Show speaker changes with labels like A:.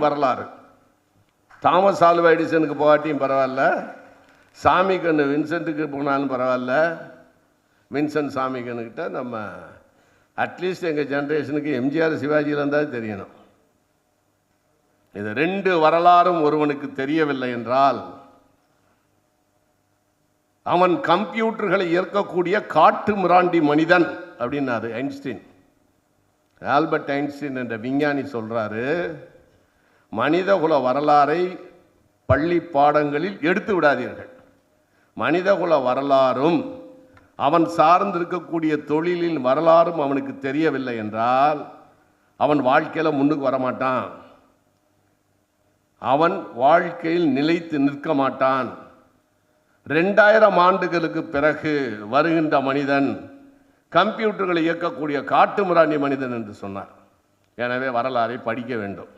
A: வரலாறு. Thomas Alva எடிசனுக்கு போகாட்டியும் பரவாயில்ல, சாமி கண்ணு வின்சென்ட்டுக்கு போனாலும் பரவாயில்ல, வின்சென்ட் சாமி கண்ணுக்கிட்ட நம்ம அட்லீஸ்ட் எங்கள் ஜென்ரேஷனுக்கு எம்ஜிஆர் சிவாஜியில் இருந்தால் தெரியணும். இது ரெண்டு வரலாறும் ஒருவனுக்கு தெரியவில்லை என்றால் அவன் கம்ப்யூட்டர்களை இயக்கக்கூடிய காட்டு மிராண்டி மனிதன் அப்படின்னாரு ஐன்ஸ்டீன். ஆல்பர்ட் ஐன்ஸ்டீன் என்ற விஞ்ஞானி சொல்றாரு, மனிதகுல வரலாறை பள்ளி பாடங்களில் எடுத்து விடாதீர்கள். மனிதகுல வரலாறும் அவன் சார்ந்திருக்கக்கூடிய தொழிலின் வரலாறும் அவனுக்கு தெரியவில்லை என்றால் அவன் வாழ்க்கையில் முன்னுக்கு வரமாட்டான், அவன் வாழ்க்கையில் நிலைத்து நிற்க மாட்டான். 2000 ஆண்டுகளுக்கு பிறகு வருகின்ற மனிதன் கம்ப்யூட்டர்களை இயக்கக்கூடிய காட்டு மிராண்டி மனிதன் என்று சொன்னார். எனவே வரலாறை படிக்க வேண்டும்.